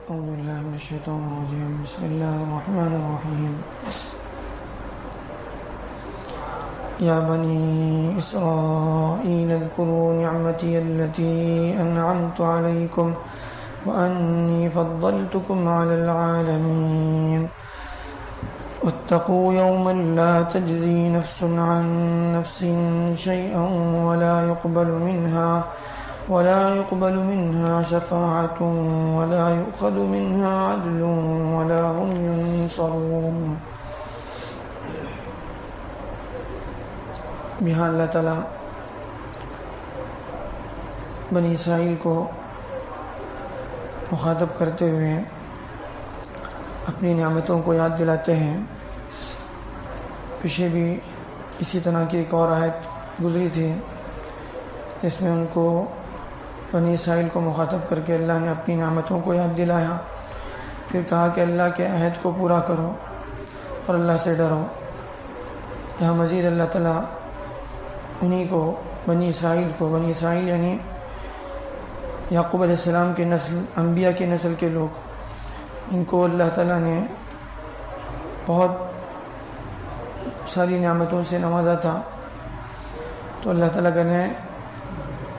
أعوذ بالله من الشيطان الرجيم. بسم الله الرحمن الرحيم. يا بني إسرائيل اذكروا نعمتي التي أنعمت عليكم وأني فضلتكم على العالمين. واتقوا يوما لا تجزي نفس عن نفس شيئا ولا يقبل منها شفاعة ولا يؤخذ منها عدل ولا هم ينصرون. یہاں اللہ تعالیٰ بنی اسرائیل کو مخاطب کرتے ہوئے اپنی نعمتوں کو یاد دلاتے ہیں. پیچھے بھی اسی طرح کی ایک اور آیت گزری تھی جس میں ان کو بنی اسرائیل کو مخاطب کر کے اللہ نے اپنی نعمتوں کو یاد دلایا. پھر کہا کہ اللہ کے عہد کو پورا کرو اور اللہ سے ڈرو. یہاں مزید اللہ تعالیٰ انہی کو بنی اسرائیل یعنی یعقوب علیہ السلام کے نسل، انبیاء کی نسل کے لوگ، ان کو اللہ تعالیٰ نے بہت ساری نعمتوں سے نوازا تھا. تو اللہ تعالیٰ کہنے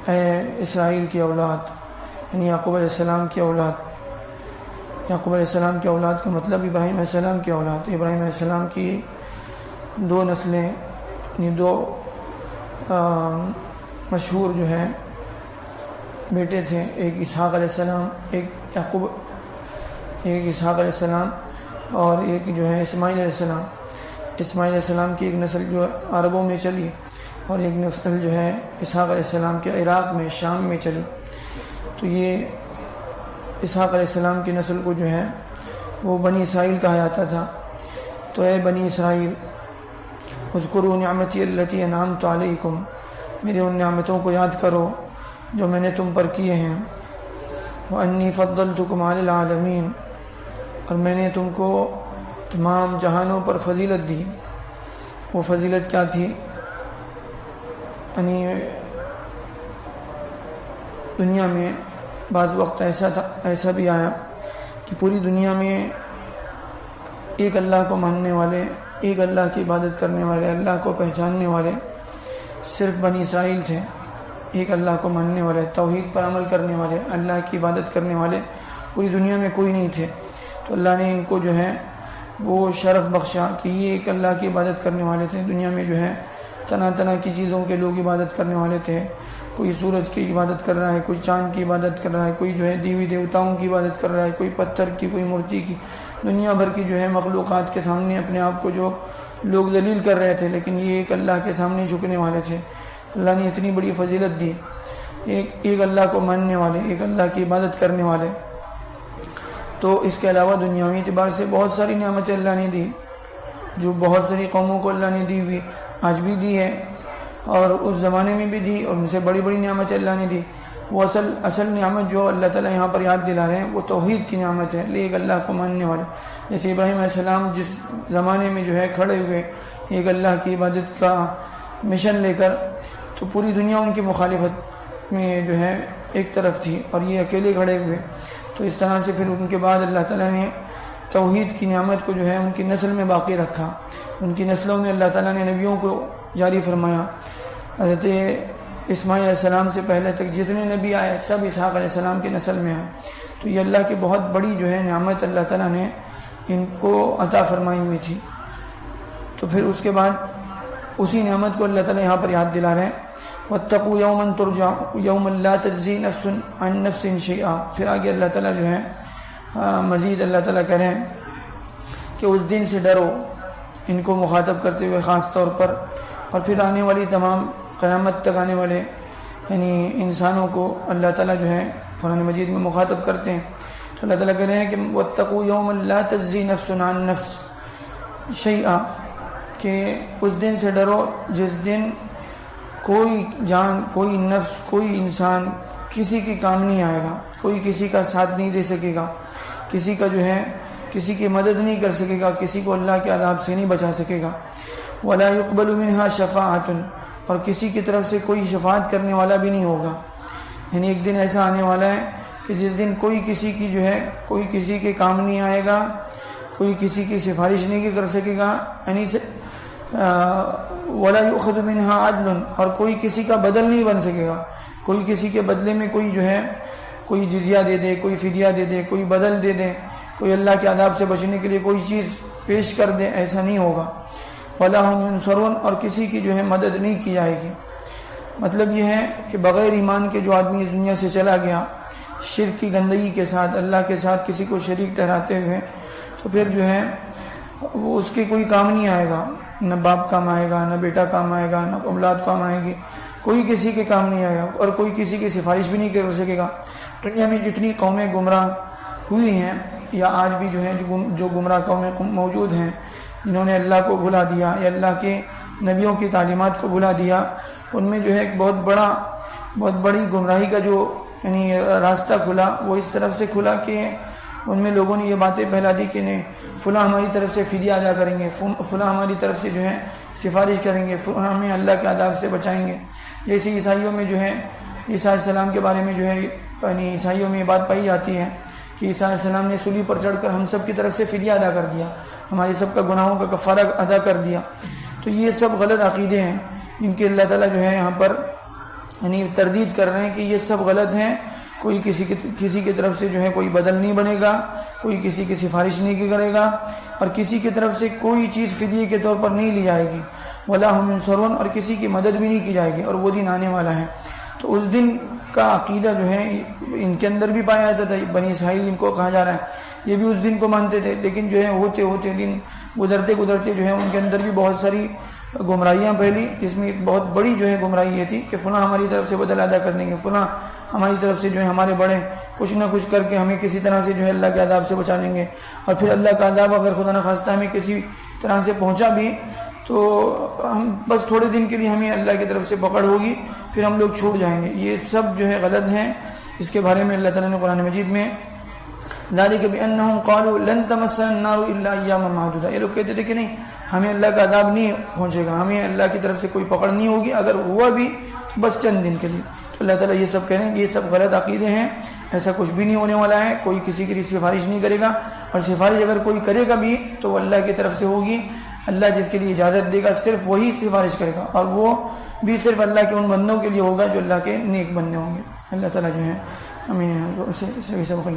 اے اسرائیل کی اولاد، یعنی یعقوب علیہ السلام کی اولاد. یعقوب علیہ السلام کی اولاد کا مطلب ابراہیم علیہ السلام کی اولاد. ابراہیم علیہ السلام کی دو نسلیں، یعنی دو مشہور جو ہیں بیٹے تھے، ایک اسحاق علیہ السلام، ایک اسحاق علیہ السلام اور ایک جو ہے اسماعیل علیہ السلام. اسماعیل علیہ السلام کی ایک نسل جو عربوں میں چلی اور ایک نسل جو ہے اسحاق علیہ السلام کے عراق میں، شام میں چلی. تو یہ اسحاق علیہ السلام کی نسل کو جو ہے وہ بنی اسرائیل کہا جاتا تھا. تو اے بنی اسرائیل اذکروا نعمتی التی انعمت علیکم، میری ان نعمتوں کو یاد کرو جو میں نے تم پر کیے ہیں. وانی فضلتکم علی العالمین، اور میں نے تم کو تمام جہانوں پر فضیلت دی. وہ فضیلت کیا تھی؟ یعنی دنیا میں بعض وقت ایسا بھی آیا کہ پوری دنیا میں ایک اللہ کو ماننے والے، ایک اللہ کی عبادت کرنے والے، اللہ کو پہچاننے والے صرف بنی اسرائیل تھے. ایک اللہ کو ماننے والے، توحید پر عمل کرنے والے، اللہ کی عبادت کرنے والے پوری دنیا میں کوئی نہیں تھے. تو اللہ نے ان کو جو ہے وہ شرف بخشا کہ یہ ایک اللہ کی عبادت کرنے والے تھے. دنیا میں جو ہے طرح کی چیزوں کے لوگ عبادت کرنے والے تھے. کوئی سورج کی عبادت کر رہا ہے، کوئی چاند کی عبادت کر رہا ہے، کوئی جو ہے دیوی دیوتاؤں کی عبادت کر رہا ہے، کوئی پتھر کی، کوئی مورتی کی. دنیا بھر کی جو ہے مخلوقات کے سامنے اپنے آپ کو جو لوگ ذلیل کر رہے تھے، لیکن یہ ایک اللہ کے سامنے جھکنے والے تھے. اللہ نے اتنی بڑی فضیلت دی ایک اللہ کو ماننے والے، ایک اللہ کی عبادت کرنے والے. تو اس کے علاوہ دنیاوی اعتبار سے بہت ساری نعمتیں اللہ نے دی جو بہت ساری قوموں کو اللہ نے دی ہوئی، آج بھی دی ہے اور اس زمانے میں بھی دی، اور ان سے بڑی بڑی نعمتیں اللہ نے دی. وہ اصل نعمت جو اللہ تعالیٰ یہاں پر یاد دلا رہے ہیں وہ توحید کی نعمت ہے، ایک اللہ کو ماننے والے. جیسے ابراہیم علیہ السلام جس زمانے میں جو ہے کھڑے ہوئے ایک اللہ کی عبادت کا مشن لے کر، تو پوری دنیا ان کی مخالفت میں جو ہے ایک طرف تھی اور یہ اکیلے کھڑے ہوئے. تو اس طرح سے پھر ان کے بعد اللہ تعالیٰ نے توحید کی نعمت کو جو ہے ان کی نسل میں باقی رکھا. ان کی نسلوں میں اللہ تعالیٰ نے نبیوں کو جاری فرمایا. حضرت اسماعیل علیہ السلام سے پہلے تک جتنے نبی آئے سب اسحاق علیہ السلام کی نسل میں آئے. تو یہ اللہ کی بہت بڑی جو ہے نعمت اللہ تعالیٰ نے ان کو عطا فرمائی ہوئی تھی. تو پھر اس کے بعد اسی نعمت کو اللہ تعالیٰ یہاں پر یاد دلا رہے ہیں. واتقوا یوما یوما لا تجزی نفس عن نفس شیئا. پھر آگے اللہ تعالیٰ جو ہے مزید اللہ تعالیٰ کہہ رہے ہیں کہ اس دن سے ڈرو، ان کو مخاطب کرتے ہوئے خاص طور پر. اور پھر آنے والی تمام قیامت تک آنے والے یعنی انسانوں کو اللہ تعالیٰ جو ہے قرآن مجید میں مخاطب کرتے ہیں. تو اللہ تعالیٰ کہہ رہے ہیں کہ واتقوا یوما لا تجزی نفس عن نفس شیئا، کہ اس دن سے ڈرو جس دن کوئی جان، کوئی نفس، کوئی انسان کسی کے کام نہیں آئے گا، کوئی کسی کا ساتھ نہیں دے سکے گا، کسی کا جو ہے کسی کی مدد نہیں کر سکے گا، کسی کو اللہ کے عذاب سے نہیں بچا سکے گا. ولا يقبل منها شفاعۃ، اور کسی کی طرف سے کوئی شفاعت کرنے والا بھی نہیں ہوگا. یعنی ایک دن ایسا آنے والا ہے کہ جس دن کوئی کسی کی جو ہے کوئی کسی کے کام نہیں آئے گا، کوئی کسی کی سفارش نہیں کر سکے گا، یعنی ولا یؤخذ منها عدل، اور کوئی کسی کا بدل نہیں بن سکے گا، کوئی کسی کے بدلے میں کوئی جو ہے کوئی جزیہ دے دے، کوئی فدیہ دے دے، کوئی بدل دے دے، کوئی اللہ کے عذاب سے بچنے کے لیے کوئی چیز پیش کر دے، ایسا نہیں ہوگا۔ ولا هم ينصرون، اور کسی کی جو ہے مدد نہیں کی جائے گی۔ مطلب یہ ہے کہ بغیر ایمان کے جو آدمی اس دنیا سے چلا گیا، شرک کی گندگی کے ساتھ، اللہ کے ساتھ کسی کو شریک ٹھہراتے ہوئے، تو پھر جو ہے وہ اس کے کوئی کام نہیں آئے گا، نہ باپ کام آئے گا، نہ بیٹا کام آئے گا، نہ اولاد کام آئے گی، کوئی کسی کے کام نہیں آئے گا، اور کوئی کسی کی سفارش بھی نہیں کر سکے گا۔ دنیا میں جتنی قومیں گمراہ ہوئی ہیں یا آج بھی جو ہیں جو گمراہ قومیں موجود ہیں، جنہوں نے اللہ کو بھلا دیا یا اللہ کے نبیوں کی تعلیمات کو بھلا دیا، ان میں جو ہے ایک بہت بڑی گمراہی کا جو یعنی راستہ کھلا، وہ اس طرف سے کھلا کہ ان میں لوگوں نے یہ باتیں پھیلا دی کہ نہیں فلاں ہماری طرف سے فدیہ ادا کریں گے، فلاں ہماری طرف سے جو ہے سفارش کریں گے، فلاں ہمیں اللہ کے عذاب سے بچائیں گے۔ جیسے عیسائیوں میں جو ہے عیسیٰ علیہ السلام کے بارے میں جو ہے یعنی عیسائیوں میں یہ بات پائی جاتی ہے کہ عیسیٰ علیہ السلام نے صلیب پر چڑھ کر ہم سب کی طرف سے فدیہ ادا کر دیا، ہمارے سب کا گناہوں کا کفارہ ادا کر دیا۔ تو یہ سب غلط عقیدے ہیں جن کے اللہ تعالیٰ جو ہے یہاں پر یعنی تردید کر رہے ہیں کہ یہ سب غلط ہیں۔ کوئی کسی کی طرف سے جو ہے کوئی بدل نہیں بنے گا، کوئی کسی کی سفارش نہیں کرے گا، اور کسی کی طرف سے کوئی چیز فدیے کے طور پر نہیں لی جائے گی، ولا هم ينصرون، اور کسی کی مدد بھی نہیں کی جائے گی، اور وہ دن آنے والا ہے۔ تو اس دن کا عقیدہ جو ہے ان کے اندر بھی پایا جاتا تھا، بنی اسرائیل جن کو کہا جا رہا ہے یہ بھی اس دن کو مانتے تھے، لیکن جو ہے ہوتے ہوتے دن گزرتے جو ہے ان کے اندر بھی بہت ساری گمراہیاں پھیلی، جس میں بہت بڑی جو ہے گمراہی یہ تھی کہ فلاں ہماری طرف سے بدل ادا کر دیں گے، فلاں ہماری طرف سے جو ہے ہمارے بڑے کچھ نہ کچھ کر کے ہمیں کسی طرح سے جو ہے اللہ کے عذاب سے بچا لیں گے، اور پھر اللہ کا عذاب اگر خدا نخواستہ ہمیں کسی طرح سے پہنچا بھی تو ہم بس تھوڑے دن کے لیے ہمیں اللہ کی طرف سے پکڑ ہوگی، پھر ہم لوگ چھوٹ جائیں گے۔ یہ سب جو ہے غلط ہیں۔ اس کے بارے میں اللہ تعالیٰ نے قرآن مجید میں ذالک بانہم قالوا لن تمسنا النار الا ایاما معدودہ، یہ لوگ کہتے تھے کہ نہیں ہمیں اللہ کا عذاب نہیں پہنچے گا، ہمیں اللہ کی طرف سے کوئی پکڑ نہیں ہوگی، اگر ہوا بھی تو بس چند دن کے لیے۔ تو اللہ تعالیٰ یہ سب کہہ رہے ہیں کہ یہ سب غلط عقیدے ہیں، ایسا کچھ بھی نہیں ہونے والا ہے، کوئی کسی کے لیے سفارش نہیں کرے گا، اور سفارش اگر کوئی کرے گا بھی تو وہ اللہ کی طرف سے ہوگی، اللہ جس کے لیے اجازت دے گا صرف وہی سفارش کرے گا، اور وہ بھی صرف اللہ کے ان بندوں کے لیے ہوگا جو اللہ کے نیک بندے ہوں گے۔ اللہ تعالیٰ جو ہے امین سب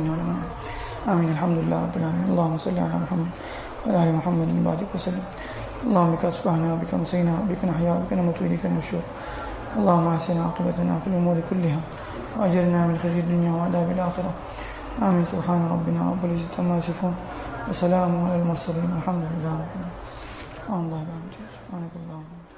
آمین الحمدللہ رب العالمین اللہم صلی علی محمد وعلی آل محمد وبارک وسلم اللہم بک اصبحنا وبک امسینا وبک نحیا وبک نموت والیک النشور اللہم احسن عاقبتنا فی الامور کلها واجرنا من خزي الدنيا وعذاب الآخرة آمين سبحان ربنا رب العزة عما يصفون وسلام على المرسلين والحمد لله رب العالمين. سبحان الله وبحمده سبحانك اللهم